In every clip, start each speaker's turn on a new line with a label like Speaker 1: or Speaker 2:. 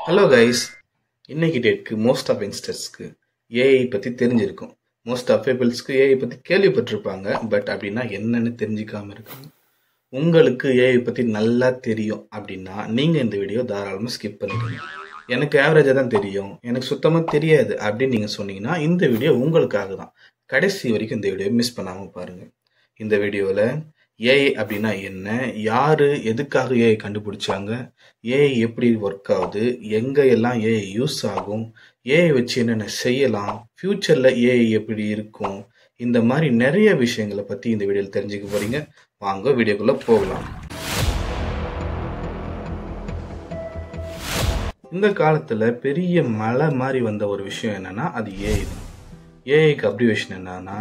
Speaker 1: Hello guys, இன்னைக்கு டேட்க்கு most of யங்ஸ்டர்ஸ்க்கு AI பற்றி தெரிஞ்சிருக்கும். மோஸ்ட் ஆஃப் பீப்புள்ஸ்க்கு ஏஐ பற்றி கேள்விப்பட்டிருப்பாங்க. பட் அப்படின்னா என்னன்னு தெரிஞ்சிக்காம இருக்காங்க. உங்களுக்கு ஏஐ பற்றி நல்லா தெரியும் அப்படின்னா நீங்கள் இந்த வீடியோ தாராளமாக ஸ்கிப் பண்ணிடுங்க. எனக்கு ஆவரேஜாக தான் தெரியும், எனக்கு சுத்தமாக தெரியாது அப்படின்னு நீங்கள் சொன்னீங்கன்னா இந்த வீடியோ உங்களுக்காக தான். கடைசி வரைக்கும் இந்த வீடியோ மிஸ் பண்ணாமல் பாருங்கள். இந்த வீடியோவில் ஏஐ அப்படின்னா என்ன, யாரு எதுக்காக ஏஐ கண்டுபிடிச்சாங்க, ஏஐ எப்படி ஒர்க் ஆகுது, எங்க எல்லாம் ஏஐ யூஸ் ஆகும், ஏஐ வச்சு என்னென்ன செய்யலாம், ஃபியூச்சர்ல ஏஐ எப்படி இருக்கும், இந்த மாதிரி நிறைய விஷயங்களை பத்தி இந்த வீடியோவில் தெரிஞ்சுக்க போறீங்க. வாங்க வீடியோக்குள்ள போகலாம். இந்த காலத்துல பெரிய மலை மாதிரி வந்த ஒரு விஷயம் என்னன்னா அது ஏஐ தான். ஏஐக்கு அப்ரிவேஷன் என்னன்னா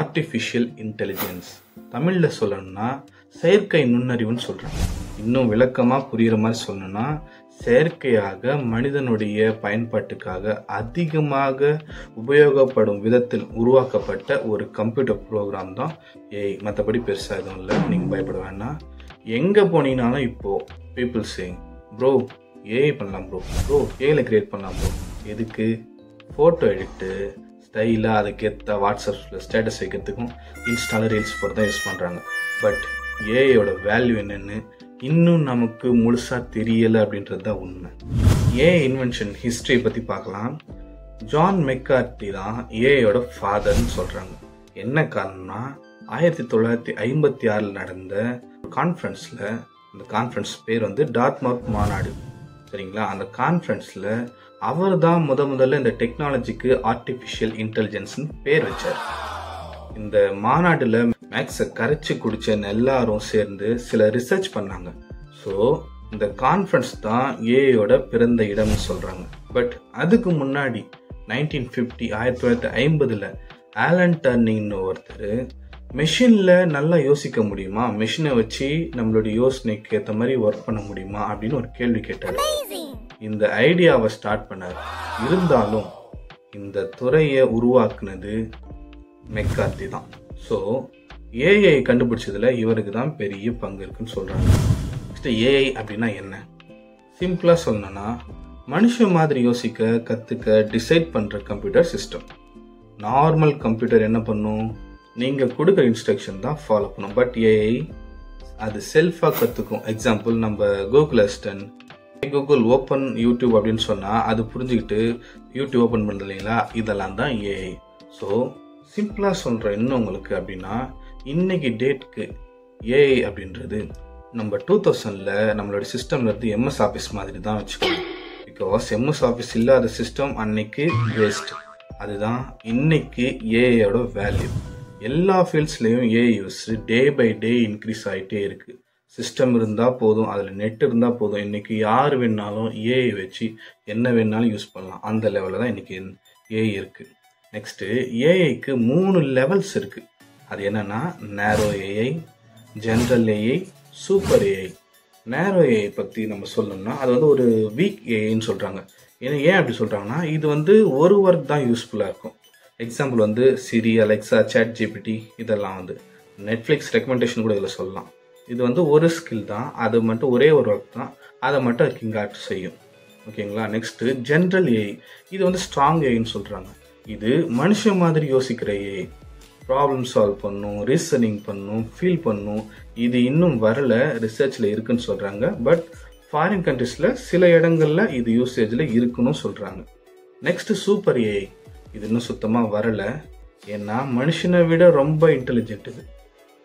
Speaker 1: ஆர்டிஃபிஷியல் இன்டெலிஜென்ஸ். தமிழ்ல சொல்லணும்னா செயற்கை நுண்ணறிவுன்னு சொல்றாங்க. இன்னும் விளக்கமா புரியுற மாதிரி சொல்லணும்னா செயற்கையாக மனிதனுடைய பயன்பாட்டுக்காக அதிகமாக உபயோகப்படும் விதத்தில் உருவாக்கப்பட்ட ஒரு கம்ப்யூட்டர் ப்ரோக்ராம் தான் ஏஐ. மற்றபடி பெருசா எதுவும் இல்லை, நீங்க பயப்பட வேண்டாம். எங்க போனீங்கனாலும் இப்போ பீப்புள் சேயிங் ப்ரோ ஏஐ பண்ணலாம் ப்ரோ ஏஐல கிரியேட் பண்ணலாம் ப்ரோ. எதுக்கு? ஃபோட்டோ எடிட்டு ஸ்டைலாக அதுக்கேற்ற வாட்ஸ்அப்பில் ஸ்டேட்டஸ் வைக்கிறதுக்கும் இன்ஸ்டால ரீல்ஸ் போட்டு தான் யூஸ் பண்ணுறாங்க. பட் ஏஐயோட வேல்யூ என்னன்னு இன்னும் நமக்கு முழுசாக தெரியலை அப்படின்றது தான் உண்மை. ஏஐ இன்வென்ஷன் ஹிஸ்ட்ரியை பற்றி பார்க்கலாம். ஜான் மெக்கார்த்தி தான் ஏஐயோட ஃபாதர்னு சொல்கிறாங்க. என்ன காரணம்னா 1956 நடந்த கான்ஃபரன்ஸில், அந்த கான்ஃபரன்ஸ் பேர் வந்து டார்ட்மவுத் மாநாடு, சரிங்களா? அந்த கான்ஃபரன்ஸில் அவர் தான் முதல்ல இந்த டெக்னாலஜிக்கு ஆர்டிஃபிஷியல் இன்டெலிஜென்ஸ்னு பேர் வச்சார். இந்த மாநாட்டில் மேக்ஸை கரைச்சி குடிச்ச எல்லாரும் சேர்ந்து சில ரிசர்ச் பண்ணாங்க. ஸோ இந்த கான்ஃபரன்ஸ் தான் ஏஐயோட பிறந்த இடம்னு சொல்றாங்க. பட் அதுக்கு முன்னாடி 1950 ஆலன் டர்னிங்னு ஒருத்தர் மெஷினில் நல்லா யோசிக்க முடியுமா, மெஷினை வச்சு நம்மளுடைய யோசனைக்கு ஏற்ற மாதிரி ஒர்க் பண்ண முடியுமா அப்படின்னு ஒரு கேள்வி கேட்டார். இந்த ஐடியாவை ஸ்டார்ட் பண்ணார். இருந்தாலும் இந்த துறையை உருவாக்குனது மெக்கார்த்தி தான். ஸோ ஏஐ கண்டுபிடிச்சதுல இவருக்கு தான் பெரிய பங்கு இருக்குன்னு சொல்றாங்க. நெக்ஸ்ட் ஏஐ அப்படின்னா என்ன? சிம்பிளா சொல்லணும்னா மனுஷன் மாதிரி யோசிக்க கத்துக்க டிசைட் பண்ற கம்ப்யூட்டர் சிஸ்டம். நார்மல் கம்ப்யூட்டர் என்ன பண்ணும்? நீங்க கொடுக்குற இன்ஸ்ட்ரக்ஷன் தான் ஃபாலோ பண்ணும். பட் ஏஐ அது செல்ஃபா கத்துக்கும். எக்ஸாம்பிள், நம்ம Google assistant Google open YouTube அப்படின்னு சொன்னா அது புரிஞ்சுக்கிட்டு யூடியூப் ஓப்பன் பண்ணுறது இல்லைங்களா, இதெல்லாம் தான் ஏஐ. ஸோ சிம்பிளா சொல்றேன் இன்னும் உங்களுக்கு அப்படின்னா, இன்னைக்கு டேட்க்கு ஏஐ அப்படின்றது நம்ம 2000 நம்மளோட சிஸ்டம்ல இருந்து எம்எஸ் ஆஃபீஸ் மாதிரி தான் வச்சுக்கணும். பிகாஸ் எம்எஸ் ஆஃபீஸ் இல்லாத சிஸ்டம் அன்னைக்கு வேஸ்ட். அதுதான் இன்னைக்கு ஏஐயோட வேல்யூ. எல்லா ஃபீல்ட்ஸ்லயும் AI use day by day increase ஆகிட்டே இருக்கு. சிஸ்டம் இருந்தால் போதும், அதில் நெட் இருந்தால் போதும், இன்னைக்கு யார் வேணாலும் ஏஐ வச்சு என்ன வேணாலும் யூஸ் பண்ணலாம். அந்த லெவலில் தான் இன்னைக்கு ஏஐ இருக்கு. நெக்ஸ்ட்டு ஏஐக்கு 3 லெவல்ஸ் இருக்கு. அது என்னன்னா நேரோ AI, general AI, super AI. நேரோ ஏஐ பற்றி நம்ம சொல்லணும்னா அது வந்து ஒரு வீக் ஏஐன்னு சொல்கிறாங்க. ஏன் அப்படி சொல்கிறாங்கன்னா இது வந்து ஒரு ஒர்க் தான் யூஸ்ஃபுல்லாக இருக்கும். எக்ஸாம்பிள் வந்து சிரி, அலெக்சா, சாட் ஜிபிடி, இதெல்லாம் வந்து நெட்ஃப்ளிக்ஸ் ரெக்கமெண்டேஷன் கூட இதில் சொல்லலாம். இது வந்து ஒரு ஸ்கில் தான், அது மட்டும் ஒரே ஒரு ஒர்க் தான், அதை மட்டும் கிங் ஆர்ட் செய்யும். ஓகேங்களா? Next general AI. இது வந்து ஸ்ட்ராங் ஏஐன்னு சொல்றாங்க. இது மனுஷன் மாதிரி யோசிக்கிற ஏஐ. ப்ராப்ளம் சால்வ் பண்ணும், ரீசனிங் பண்ணும், ஃபீல் பண்ணும். இது இன்னும் வரல, ரிசர்ச்ல இருக்குன்னு சொல்றாங்க. பட் ஃபாரின் கண்ட்ரீஸ்ல சில இடங்கள்ல இது யூசேஜ்ல இருக்குன்னு சொல்றாங்க. Next super AI. இது இன்னும் சுத்தமா வரல, ஏன்னா மனுஷனை விட ரொம்ப இன்டெலிஜென்ட். இது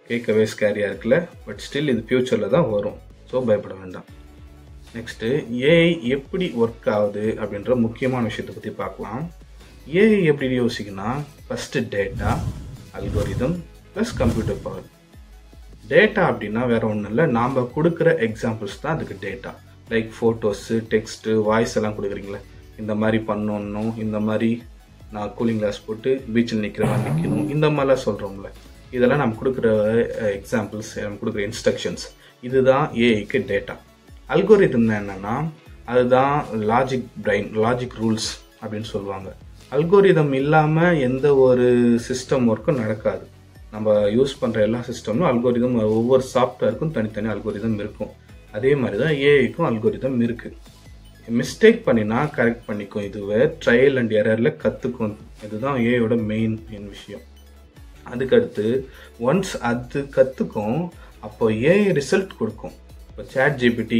Speaker 1: கேட்கவே ஸ்கேரியாக இருக்குல்ல, பட் ஸ்டில் இது ஃபியூச்சரில் தான் வரும். ஸோ பயப்பட வேண்டாம். நெக்ஸ்ட்டு ஏஐ எப்படி ஒர்க் ஆகுது அப்படின்ற முக்கியமான விஷயத்தை பற்றி பார்க்கலாம். ஏஐ எப்படி யோசிக்குன்னா first data, algorithm plus computer power. Data அப்படின்னா வேற ஒன்றும் இல்லை, நாம் கொடுக்குற எக்ஸாம்பிள்ஸ் தான் அதுக்கு data. Like photos, text, voice எல்லாம் கொடுக்குறீங்களே, இந்த மாதிரி பண்ணணும், இந்த மாதிரி நான் கூலிங் கிளாஸ் போட்டு பீச்சில் நிற்கிற மாதிரி நிற்கணும், இந்த மாதிரிலாம் சொல்கிறோம்ல, இதெல்லாம் நம்ம கொடுக்குற எக்ஸாம்பிள்ஸ், நம்ம கொடுக்குற இன்ஸ்ட்ரக்ஷன்ஸ், இதுதான் ஏஐக்கு டேட்டா. அல்கோரிதம் என்னன்னா அதுதான் லாஜிக் பிரைன், லாஜிக் ரூல்ஸ் அப்படின்னு சொல்லுவாங்க. அல்கோரிதம் இல்லாமல் எந்த ஒரு சிஸ்டம் ஒர்க்கும் நடக்காது. நம்ம யூஸ் பண்ணுற எல்லா சிஸ்டமும் அல்கோரிதம், ஒவ்வொரு சாஃப்ட்வேருக்கும் தனித்தனி அல்கோரிதம் இருக்கும். அதே மாதிரி தான் ஏஐக்கும் அல்கோரிதம் இருக்கு. மிஸ்டேக் பண்ணினா கரெக்ட் பண்ணிக்கும். இதுவே ட்ரையல் அண்ட் எரரில் கற்றுக்கும். இதுதான் ஏயோட மெயின் விஷயம். அதுக்கடுத்து ஒன்ஸ் அது கற்றுக்கும், அப்போ ஏஐ ரிசல்ட் கொடுக்கும். இப்போ ChatGPT,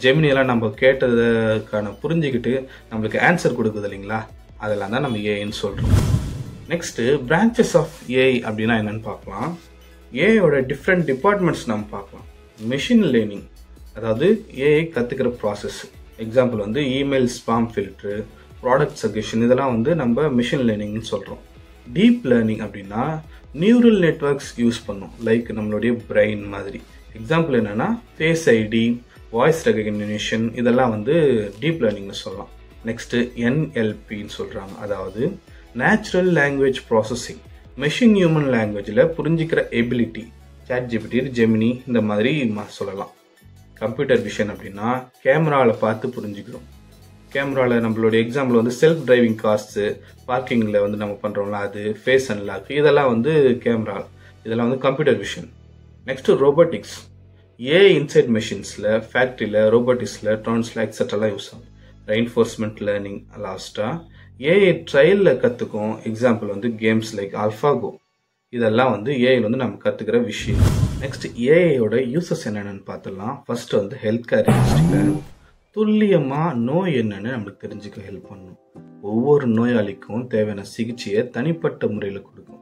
Speaker 1: ஜெமினி எல்லாம் நம்ம கேட்டதுக்கான புரிஞ்சுக்கிட்டு நம்மளுக்கு ஆன்சர் கொடுக்குது இல்லைங்களா, அதெல்லாம் தான் நம்ம ஏஐன்னு சொல்கிறோம். நெக்ஸ்ட்டு பிரான்ச்சஸ் ஆஃப் ஏஐ அப்படின்னா என்னென்னு பார்க்கலாம். ஏஐயோட டிஃப்ரெண்ட் டிபார்ட்மெண்ட்ஸ் நம்ம பார்க்கலாம். மெஷின் லேர்னிங், அதாவது ஏஐ கற்றுக்கிற ப்ராசஸ். எக்ஸாம்பிள் வந்து email spam filter, product suggestion, இதெல்லாம் வந்து நம்ம மிஷின் லேர்னிங்னு சொல்கிறோம். டீப் லேர்னிங் அப்படின்னா நியூரல் நெட்வொர்க்ஸ் யூஸ் பண்ணும், லைக் நம்மளுடைய பிரெயின் மாதிரி. எக்ஸாம்பிள் என்னென்னா ஃபேஸ் ஐடி, வாய்ஸ் ரெகக்னிஷன், இதெல்லாம் வந்து டீப் லேர்னிங்னு சொல்லலாம். நெக்ஸ்ட்டு NLPன்னு சொல்கிறாங்க, அதாவது natural language processing. Machine human லாங்குவேஜில் புரிஞ்சிக்கிற எபிலிட்டி. ChatGPT, ஜெமினி இந்த மாதிரி சொல்லலாம். கம்ப்யூட்டர் விஷன் அப்படின்னா கேமராவில் பார்த்து புரிஞ்சுக்கிறோம். கேமராவில் நம்மளோட எக்ஸாம்பிள் வந்து செல்ஃப் டிரைவிங் கார்ஸு, பார்க்கிங்கில் வந்து நம்ம பண்ணுறோம்ல அது, ஃபேஸ் அன்லாக், இதெல்லாம் வந்து கேமரா, இதெல்லாம் வந்து computer vision. Next robotics. AI inside மெஷின்ஸில், ஃபேக்ட்ரியில், ரோபோட்டிக்ஸில், ட்ரோன்ஸில் எக்ஸெட்ராலாம் யூஸ் ஆகும். ரெயின்ஃபோர்ஸ்மெண்ட் லேர்னிங் லாஸ்ட்டாக ஏஐ ட்ரையலில் கற்றுக்கும். எக்ஸாம்பிள் வந்து கேம்ஸ் லைக் AlphaGo, இதெல்லாம் வந்து ஏஐயில் வந்து நம்ம கற்றுக்கிற விஷயம். நெக்ஸ்ட் ஏஐயோட யூசஸ் என்னென்னு பார்த்துடலாம். ஃபர்ஸ்ட் வந்து ஹெல்த் கேர் இண்டஸ்ட்ரியில் துல்லியமாக நோய் என்னன்னு நம்மளுக்கு தெரிஞ்சுக்க ஹெல்ப் பண்ணும். ஒவ்வொரு நோயாளிக்கும் தேவையான சிகிச்சையை தனிப்பட்ட முறையில் கொடுக்கும்.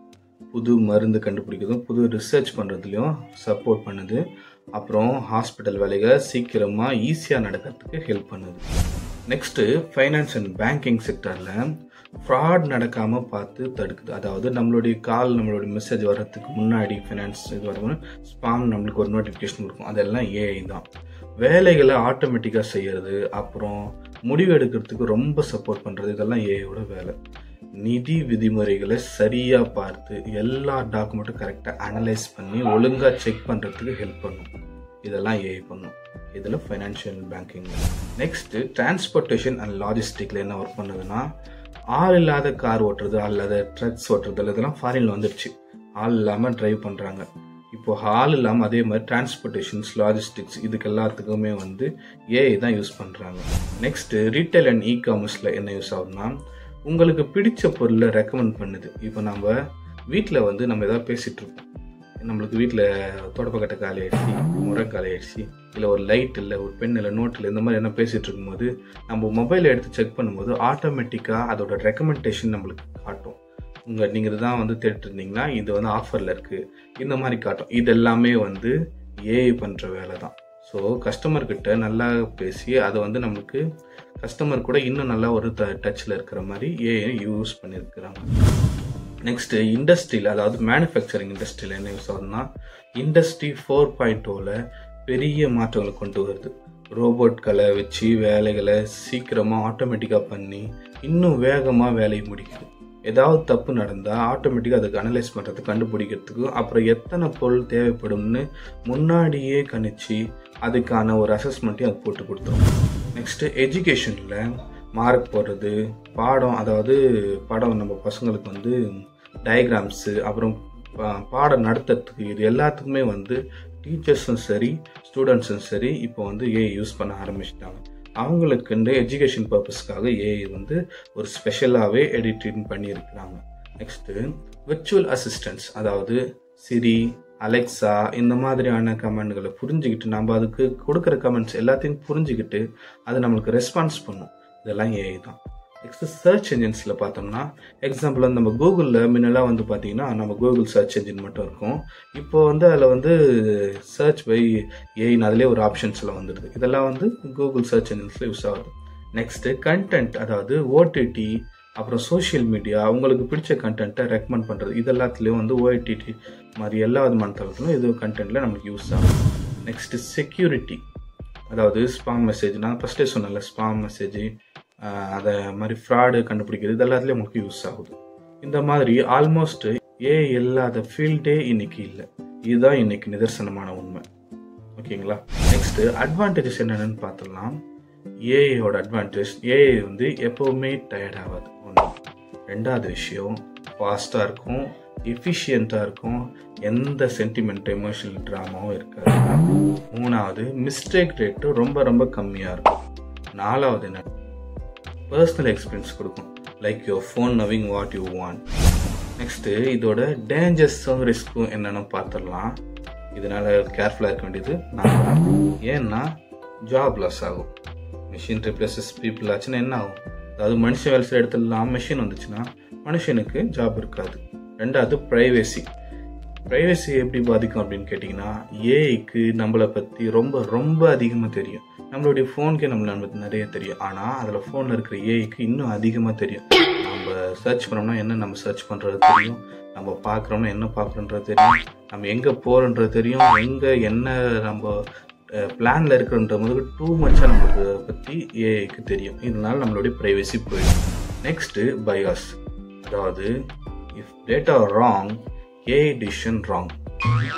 Speaker 1: புது மருந்து கண்டுபிடிக்கிறதும் புது ரிசர்ச் பண்ணுறதுலையும் சப்போர்ட் பண்ணுது. அப்புறம் ஹாஸ்பிட்டல் வேலைகளை சீக்கிரமாக ஈஸியாக நடக்கிறதுக்கு ஹெல்ப் பண்ணுது. நெக்ஸ்ட்டு ஃபைனான்ஸ் அண்ட் பேங்கிங் செக்டரில் ஃப்ராட் நடக்காமல் பார்த்து தடுக்குது. அதாவது நம்மளுடைய நம்மளுடைய மெசேஜ் வர்றதுக்கு முன்னாடி ஃபைனான்ஸ் இது வரணும், ஸ்பாம் நம்மளுக்கு ஒரு நோட்டிஃபிகேஷன் கொடுக்கும். அதெல்லாம் ஏஐ தான். வேலைகளை ஆட்டோமேட்டிக்காக செய்கிறது, அப்புறம் முடிவு எடுக்கிறதுக்கு ரொம்ப சப்போர்ட் பண்ணுறது, இதெல்லாம் ஏஐயோட வேலை. நிதி விதிமுறைகளை சரியாக பார்த்து எல்லா டாக்குமெண்ட்டும் கரெக்டாக அனலைஸ் பண்ணி ஒழுங்காக செக் பண்ணுறதுக்கு ஹெல்ப் பண்ணும். இதெல்லாம் ஏஐ பண்ணும். இதில் financial banking. Next transportation and லாஜிஸ்டிக்கில் என்ன ஒர்க் பண்ணுதுன்னா, ஆள் இல்லாத கார் ஓட்டுறது, ஆள் இல்லாத ட்ரக்ஸ் ஓட்டுறது, இதெல்லாம் ஃபாரினில் வந்துடுச்சு. ஆள் இல்லாமல் ட்ரைவ் பண்ணுறாங்க. இப்போ ஆள் இல்லாமல் அதே மாதிரி டிரான்ஸ்போர்ட்டேஷன்ஸ், லாஜிஸ்டிக்ஸ், இதுக்கு எல்லாத்துக்குமே வந்து ஏஐ தான் யூஸ் பண்ணுறாங்க. நெக்ஸ்ட்டு ரீட்டைல் அண்ட் காமர்ஸில் என்ன யூஸ் ஆகுதுன்னா, உங்களுக்கு பிடிச்ச பொருளை ரெக்கமெண்ட் பண்ணுது. இப்போ நம்ம வீட்டில் வந்து நம்ம எதாவது பேசிகிட்ருப்போம், நம்மளுக்கு வீட்டில் தொடப்பக்கட்டை காலி ஆயிடுச்சு, முறை காலி ஆயிடுச்சு, இல்லை ஒரு லைட் இல்லை, ஒரு பென் இல்லை, நோட் இல்லை, இந்த மாதிரி என்ன பேசிகிட்டு இருக்கும்போது நம்ம மொபைலை எடுத்து செக் பண்ணும்போது ஆட்டோமேட்டிக்காக அதோட ரெக்கமெண்டேஷன் நம்மளுக்கு காட்டும். நீங்கள் இதுதான் வந்து தேடிட்டு இருந்தீங்கன்னா இது வந்து ஆஃபரில் இருக்குது, இந்த மாதிரி காட்டும். இது எல்லாமே வந்து ஏஐ பண்ணுற வேலை தான். ஸோ கஸ்டமர்கிட்ட நல்லா பேசி அதை வந்து நம்மளுக்கு கஸ்டமர் கூட இன்னும் நல்லா ஒரு டச்சில் இருக்கிற மாதிரி ஏஐ யூஸ் பண்ணியிருக்கிறாங்க. நெக்ஸ்ட்டு இண்டஸ்ட்ரியில், அதாவது மேனுஃபேக்சரிங் இண்டஸ்ட்ரியில் என்ன யூஸ் ஆகுதுன்னா, இண்டஸ்ட்ரி 4.0 பெரிய மாற்றங்களை கொண்டு வருது. ரோபோட்களை வச்சு வேலைகளை சீக்கிரமாக ஆட்டோமேட்டிக்காக பண்ணி இன்னும் வேகமாக வேலையை முடிக்குது. ஏதாவது தப்பு நடந்தால் ஆட்டோமேட்டிக்காக அதுக்கு அனலைஸ் பண்ணுறதுக்கு, கண்டுபிடிக்கிறதுக்கும், அப்புறம் எத்தனை பொருள் தேவைப்படும்னு முன்னாடியே கணிச்சு அதுக்கான ஒரு அசஸ்மெண்ட்டையும் அது போட்டு கொடுத்துரும். நெக்ஸ்ட்டு எஜுகேஷனில் மார்க் போடுறது, அதாவது பாடம் நம்ம பசங்களுக்கு வந்து டயக்ராம்ஸு, அப்புறம் பாடம் நடத்துறதுக்கு, இது எல்லாத்துக்குமே வந்து டீச்சர்ஸும் சரி ஸ்டூடெண்ட்ஸும் சரி இப்போ வந்து ஏஐ யூஸ் பண்ண ஆரம்பிச்சிட்டாங்க. அவங்களுக்கு இந்த எஜுகேஷன் பர்பஸ்க்காக ஏஐ வந்து ஒரு ஸ்பெஷலாகவே எடிட்டிங் பண்ணியிருக்கிறாங்க. நெக்ஸ்ட்டு விர்ச்சுவல் அசிஸ்டன்ஸ், அதாவது சிரி, அலெக்ஸா, இந்த மாதிரியான கமெண்ட்களை புரிஞ்சுக்கிட்டு நம்ம அதுக்கு கொடுக்குற கமெண்ட்ஸ் எல்லாத்தையும் புரிஞ்சுக்கிட்டு அது நம்மளுக்கு ரெஸ்பான்ஸ் பண்ணும். இதெல்லாம் ஏஐ தான். நெக்ஸ்ட்டு சர்ச் என்ஜின்ஸில் பார்த்தோம்னா, எக்ஸாம்பிள் வந்து நம்ம கூகுளில் முன்னெல்லாம் வந்து பார்த்தீங்கன்னா நம்ம கூகுள் சர்ச் என்ஜின் மட்டும் இருக்கும். இப்போ வந்து அதில் வந்து சர்ச் பை ஏஐன்னு அதிலே ஒரு ஆப்ஷன்ஸில் வந்துடுது. இதெல்லாம் வந்து கூகுள் சர்ச் என்ஜின்ஸில் யூஸ் ஆகுது. நெக்ஸ்ட்டு கண்டென்ட், அதாவது ஓடிடி, அப்புறம் சோஷியல் மீடியா, உங்களுக்கு பிடிச்ச கண்டென்ட்டை ரெக்கமெண்ட் பண்ணுறது, இது எல்லாத்துலேயும் வந்து ஓடிடி மாதிரி எல்லா விதமான தளத்திலும் இது கண்டென்ட்டில் நமக்கு யூஸ் ஆகும். நெக்ஸ்ட்டு செக்யூரிட்டி, அதாவது ஸ்பாம் மெசேஜ், நான் ஃபஸ்ட்டே சொன்னேன்ல, ஸ்பாம் மெசேஜ், அதை மாதிரி ஃப்ராடு கண்டுபிடிக்கிறது, இது எல்லாத்துலேயும் உங்களுக்கு யூஸ் ஆகுது. இந்த மாதிரி ஆல்மோஸ்ட் ஏஐ இல்லாத ஃபீல்டே இன்னைக்கு இல்லை. இதுதான் இன்னைக்கு நிதர்சனமான உண்மை. ஓகேங்களா? நெக்ஸ்ட்டு அட்வான்டேஜஸ் என்னென்னு பார்த்துடலாம். ஏஐயோட அட்வான்டேஜ், ஏஐ வந்து எப்போவுமே டயர்ட் ஆகாது. ஒன்று. ரெண்டாவது விஷயம், ஃபாஸ்ட்டாக இருக்கும், எஃபிஷியண்ட்டாக இருக்கும், எந்த சென்டிமெண்ட் எமோஷனல் ட்ராமாவும் இருக்காது. மூணாவது, மிஸ்டேக் ரேட்டு ரொம்ப ரொம்ப கம்மியாக இருக்கும். 4வது என்ன, பர்சனல் எக்ஸ்பீரியன்ஸ் கொடுக்கும். Like your phone knowing what you want. Next இதோட டேஞ்சர்ஸும் ரிஸ்க்கும் என்னென்னு பார்த்துடலாம். இதனால் கேர்ஃபுல்லாக இருக்க வேண்டியது நான். ஏன்னா ஜாப் லாஸ் ஆகும். மிஷின் ரிப்ளேசஸ் பீப்புள் ஆச்சுன்னா என்ன ஆகும்? அதாவது மனுஷன் வேலை செய்கிற இடத்துலலாம் மிஷின் வந்துச்சுன்னா மனுஷனுக்கு ஜாப் இருக்காது. 2வது ப்ரைவேசி எப்படி பாதிக்கும் அப்படின்னு கேட்டிங்கன்னா, ஏஐக்கு நம்மளை பற்றி ரொம்ப ரொம்ப அதிகமாக தெரியும். நம்மளுடைய ஃபோனுக்கே நம்மளை நிறைய தெரியும். ஆனால் அதில் ஃபோனில் இருக்கிற ஏஐக்கு இன்னும் அதிகமாக தெரியும். நம்ம சர்ச் பண்ணோம்னா என்ன நம்ம சர்ச் பண்ணுறது தெரியும், நம்ம பார்க்குறோம்னா என்ன பார்க்குறோன்றது தெரியும், நம்ம எங்கே போகிறோன்றது தெரியும், எங்கே என்ன நம்ம பிளானில் இருக்கிறன்ற போது டூ மச்சாக நம்மளுக்கு பற்றி ஏஐக்கு தெரியும். இதனால நம்மளுடைய ப்ரைவேசி போயிடும். Next bias. அதாவது if data wrong, AI decision wrong.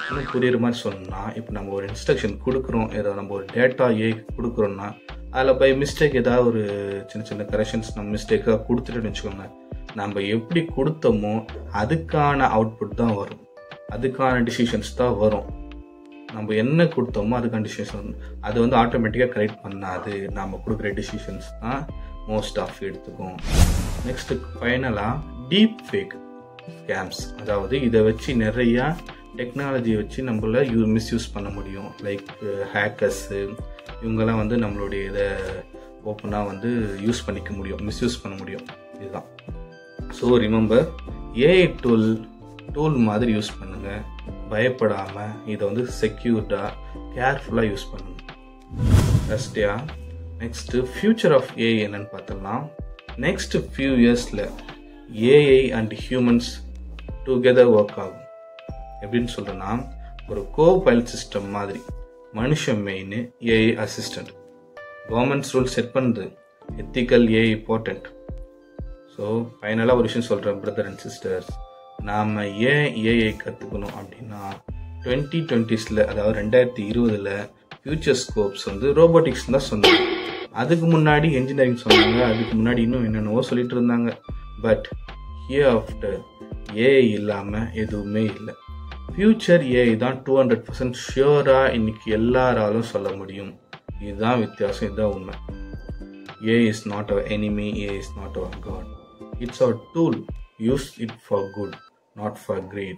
Speaker 1: இன்னும் புரியுற மாதிரி சொன்னால், இப்போ நம்ம ஒரு இன்ஸ்ட்ரக்ஷன் கொடுக்குறோம், ஏதாவது நம்ம ஒரு டேட்டா ஏஐக்கு கொடுக்குறோன்னா அதில் பை மிஸ்டேக் ஏதாவது ஒரு சின்ன கரெக்ஷன்ஸ் நம்ம மிஸ்டேக்காக கொடுத்துட்டோன்னு வச்சுக்கோங்க, நம்ம எப்படி கொடுத்தோமோ அதுக்கான அவுட்புட் தான் வரும், அதுக்கான டிசிஷன்ஸ் தான் வரும். நம்ம என்ன கொடுத்தோமோ அதுக்கான டிசிஷன் அது வந்து ஆட்டோமேட்டிக்காக கரெக்ட் பண்ணாது. நம்ம கொடுக்குற டிசிஷன்ஸ் தான் மோஸ்ட் ஆஃப் எடுத்துக்கும். நெக்ஸ்ட்டு ஃபைனலாக டீப் ஃபேக் ஸ்கேம்ஸ். அதாவது இதை வச்சு நிறையா டெக்னாலஜியை வச்சு நம்மள மிஸ்யூஸ் பண்ண முடியும். லைக் ஹேக்கர்ஸு இவங்கெல்லாம் வந்து நம்மளுடைய இதை ஓப்பனாக வந்து யூஸ் பண்ணிக்க முடியும், மிஸ்யூஸ் பண்ண முடியும். இதுதான். ஸோ ரிமெம்பர், ஏஐ டூல் மாதிரி யூஸ் பண்ணுங்கள். பயப்படாமல் இதை வந்து செக்யூர்டாக கேர்ஃபுல்லாக யூஸ் பண்ணுங்க. ஃபஸ்ட்டியா நெக்ஸ்ட்டு ஃபியூச்சர் ஆஃப் ஏஐ என்னன்னு பார்த்தோம்னா, நெக்ஸ்ட் ஃபியூ இயர்ஸில் AI and humans together work ஆகும். எப்படின்னு சொல்கிறேன்னா, ஒரு கோபைலட் சிஸ்டம் மாதிரி. மனுஷன் main, AI assistant. Governments rule set பண்ணுது, எத்திக்கல் ஏஐ இம்பார்ட்டன்ட். ஸோ ஃபைனலாக ஒரு விஷயம் சொல்கிறேன் பிரதர் அண்ட் சிஸ்டர்ஸ், நாம் ஏன் ஏஐ கற்றுக்கணும் அப்படின்னா, 2020s அதாவது 2020 ஃபியூச்சர் ஸ்கோப்ஸ் வந்து ரோபோட்டிக்ஸ் தான் சொன்னாங்க. அதுக்கு முன்னாடி என்ஜினியரிங் சொன்னாங்க, அதுக்கு முன்னாடி இன்னும் என்னென்னவோ சொல்லிட்டு இருந்தாங்க. பட் ஹியர் ஆஃப்டர் ஏஐ இல்லாமல் எதுவுமே இல்லை. ஃபியூச்சர் ஏஐ தான் 200% ஷியோராக இன்னைக்கு எல்லாராலும் சொல்ல முடியும். இதுதான் வித்தியாசம், இதுதான் உண்மை. AI is not our enemy, AI is not our god. It's our tool. Use it for good, not for greed.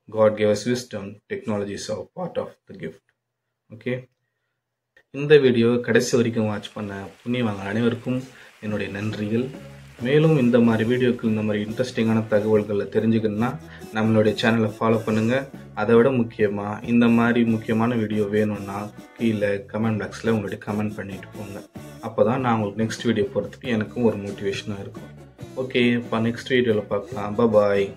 Speaker 1: God gave us wisdom. Technology is a part of the gift. Okay. இந்த video கடைசி வரைக்கும் watch பண்ண புண்ணியவாங்க அனைவருக்கும் என்னுடைய நன்றிகள். மேலும் இந்த மாதிரி வீடியோக்கள், இந்த மாதிரி இன்ட்ரெஸ்டிங்கான தகவல்களை தெரிஞ்சுக்கணுன்னா நம்மளுடைய சேனலை ஃபாலோ பண்ணுங்கள். அதை விட முக்கியமாக இந்த மாதிரி முக்கியமான வீடியோ வேணும்னா கீழே கமெண்ட் பாக்ஸில் உங்களுடைய கமெண்ட் பண்ணிட்டு போங்க. அப்போ தான் நான் உங்களுக்கு நெக்ஸ்ட் வீடியோ போகிறதுக்கு எனக்கும் ஒரு மோட்டிவேஷனாக இருக்கும். ஓகே, இப்போ நெக்ஸ்ட் வீடியோவில் பார்க்கலாம். பாய்.